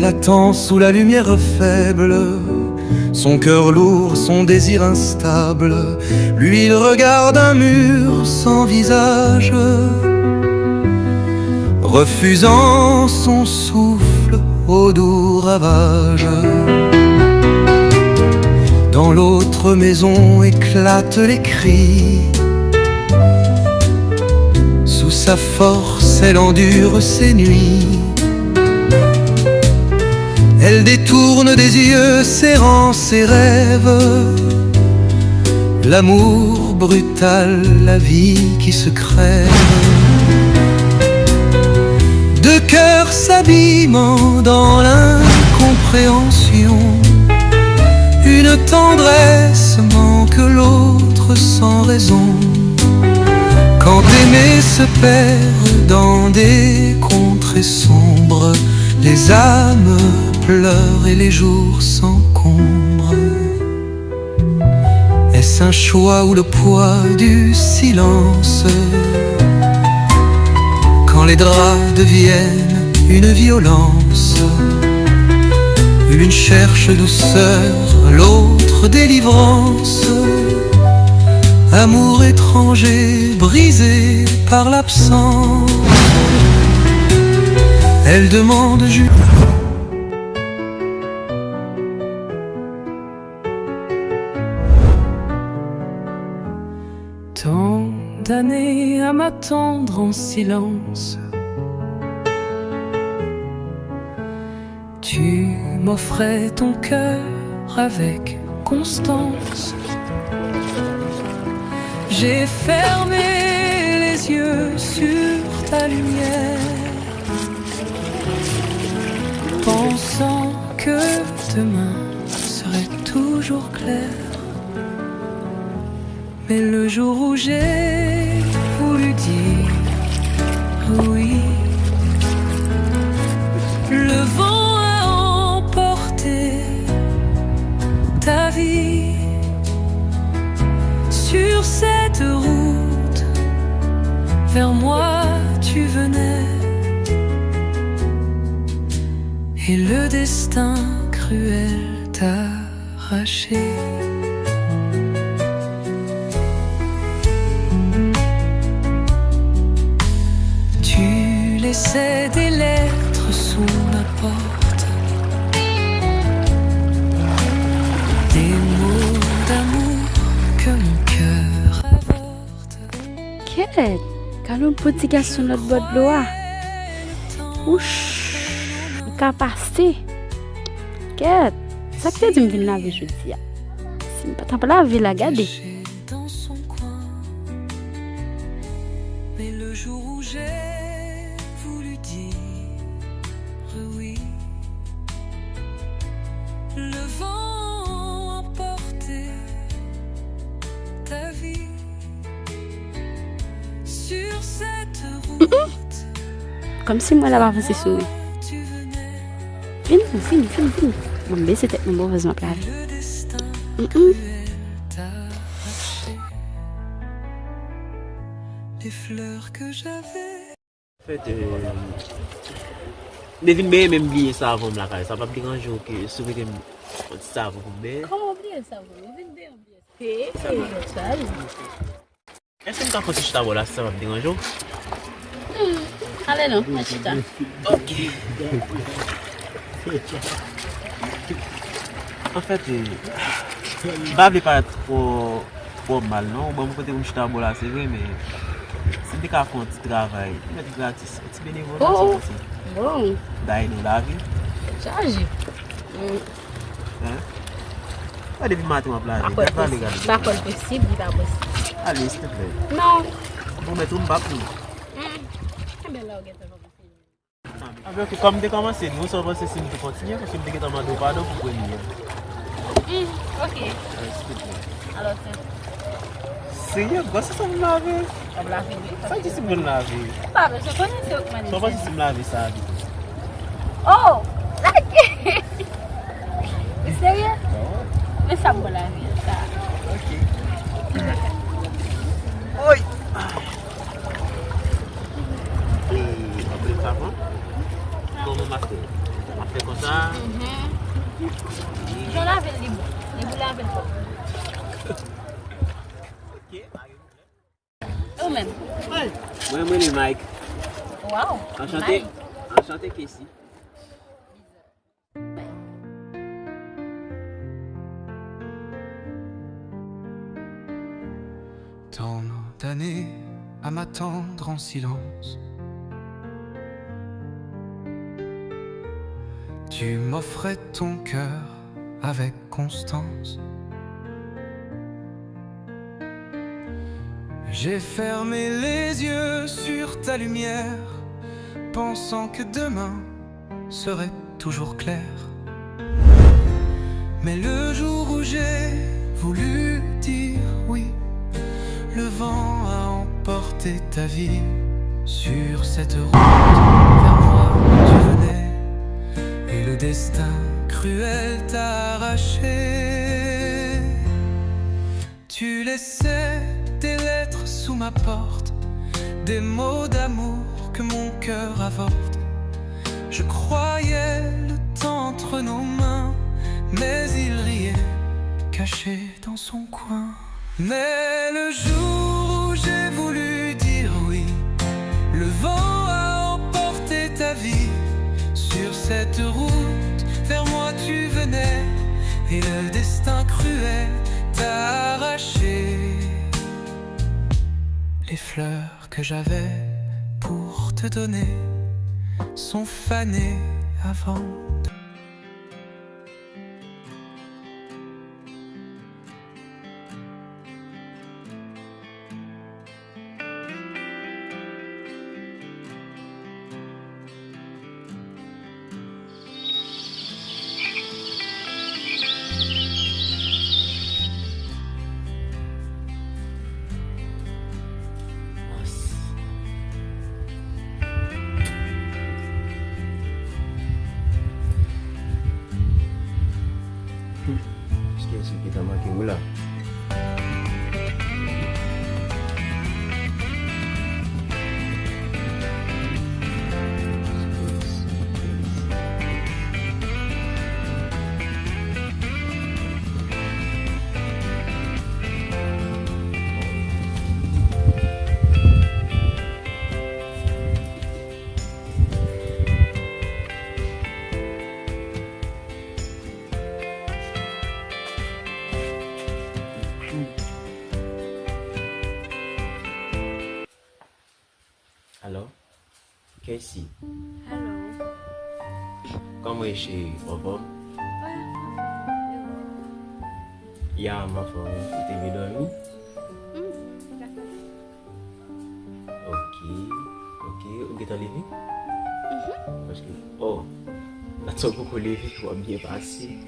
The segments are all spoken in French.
Elle attend sous la lumière faible, son cœur lourd, son désir instable. Lui, il regarde un mur sans visage, refusant son souffle au doux ravage. Dans l'autre maison éclatent les cris. Sous sa force, elle endure ses nuits. Elle détourne des yeux serrant ses rêves. L'amour brutal, la vie qui se crève. Deux cœurs s'abîmant dans l'incompréhension. Une tendresse manque l'autre sans raison. Quand aimer se perd dans des contrées sombres, les âmes pleurent et les jours s'encombrent. Est-ce un choix ou le poids du silence? Quand les draps deviennent une violence, l'une cherche douceur, l'autre délivrance. Amour étranger brisé par l'absence. Elle demande juste. Tant d'années à m'attendre en silence. Tu m'offrais ton cœur avec constance. J'ai fermé les yeux sur ta lumière, pensant que demain serait toujours clair. Mais le jour où j'ai voulu dire oui, le vent a emporté ta vie. Sur cette route, vers moi tu venais, et le destin cruel t'a arraché. Tu laissais des lettres sous ma porte, des mots d'amour que mon cœur avorte. Quel? Kalon petit garçon notre boîte de l'eau. Ouch, capacité. Quel? Ça que tu me viens laver jeudi. Si je ne pas laver la garder. Dans son coin, mais le jour où j'ai voulu dire oui, le vent emportait ta vie. Sur cette route, Comme si moi là-bas faisait sous moi. tu venais, Fini. Bon, mais c'était une mauvaise ma plage. le destin cruel t'a arraché les fleurs que j'avais. En fait, devine bien même oublier ça avant la caille. Ça va pas déranger que souris dem ça avant pour bien. Comment oublier ça? Vous venez bien oublier ça. Est-ce que tu as continué ta bola ça va pas déranger? Allez non, achita. OK. En fait, pas paraître trop mal non. Bon côté où je ta bola c'est vrai mais si tu as fait un petit travail, mettre gratis, un petit bénévole Oh. ça Bon, d'aide dans la vie. charge. Hein? Pas depuis matin on plage. Pas possible, il pas possible. Allez, s'il te plaît. Non. Bon mettre un papier. Ben là, on get ça. Avec comme tu commencé, nous sommes passés si nous continuons parce que nous devons demander pardon pour venir. Ok. S'il te plaît. Alors, Sérieux, quoi ça me laver? c'est la fin. Ça dit si me laver. Pas, mais je connais ce que Ça je va si me laver ça. Oh, ok. Sérieux? Mais ça me lave ça. OK. Oi. Et après ça, comment on m'a fait? On fait comme ça. vous lavez pas. Vous-même. Moi, le Mike. Wow. Enchanté. Mike. Enchanté, Casey. Tant d'années à m'attendre en silence. Tu m'offrais ton cœur avec constance. J'ai fermé les yeux sur ta lumière, pensant que demain serait toujours clair. Mais le jour où j'ai voulu dire oui, le vent a emporté ta vie. Sur cette route, vers moi tu venais, et le destin cruel t'a arraché. Tu laissais des lettres sous ma porte, des mots d'amour que mon cœur avorte. Je croyais le temps entre nos mains, mais il riait, caché dans son coin. Mais le jour où j'ai voulu dire oui, le vent a emporté ta vie. Sur cette route, vers moi tu venais, et le destin cruel t'a arraché. Les fleurs que j'avais pour te donner sont fanées avant. Esqueci que tá maquinula. Alors, Casey, Hello. comment est-ce que vous allez? Hier, ma femme était venue dormir. Ok, vous êtes levé? Parce que, oh, la soirée beaucoup levé, tu vas bien passer.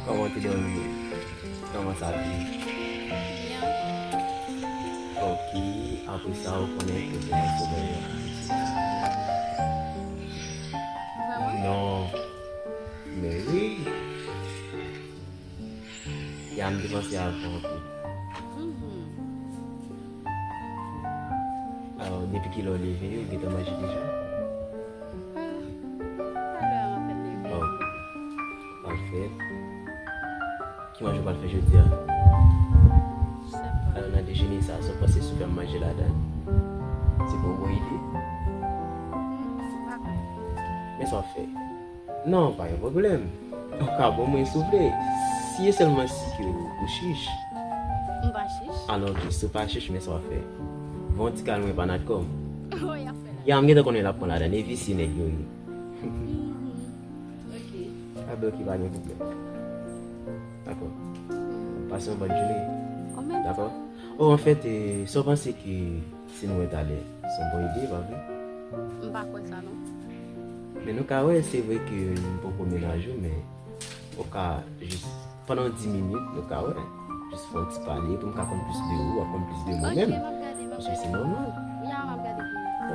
Comment tu dormi? Comment ça va? Ok, après ça, on connaît que c'est un problème. Non, mais oui. Il y a un dépensier avant. Alors, depuis qu'il a levé, il est en magie déjà. Oh, parfait. Qui mange pas le fait jeudi? Alors, on a déjeuné ça, ça passe super manger là-dedans. C'est pour moi idée. Mais ça fait. Non, pas de problème. Au cas où moi souffler, si c'est seulement si que vous chiche. Alors, je ne sais pas chiche, mais ça va faire. Bon, tu calmes pas notre com. Il y a un gars qui la prend là-dedans, et ici, n'est pas. Ah, ben, qui va bien vous plaît. D'accord. Passez une bonne journée. D'accord. Oh, en fait, ça pense que si nous sommes allés, c'est une bonne idée, pas vrai? Mais nous, c'est vrai que nous pouvons ménager, mais au cas, juste pendant 10 minutes, nous, juste faire un petit parler pour nous apprendre plus de vous, apprendre plus de moi-même. Parce que c'est normal.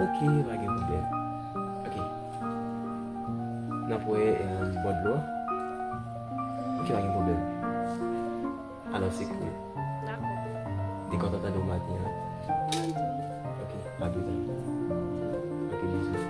Ok, pas de problème. Ok. Nous avons un bon de l'eau. Ok, pas de problème. Alors, c'est cool. T'es content de nous matin, hein? Ok, à plus tard. Ok, bisous.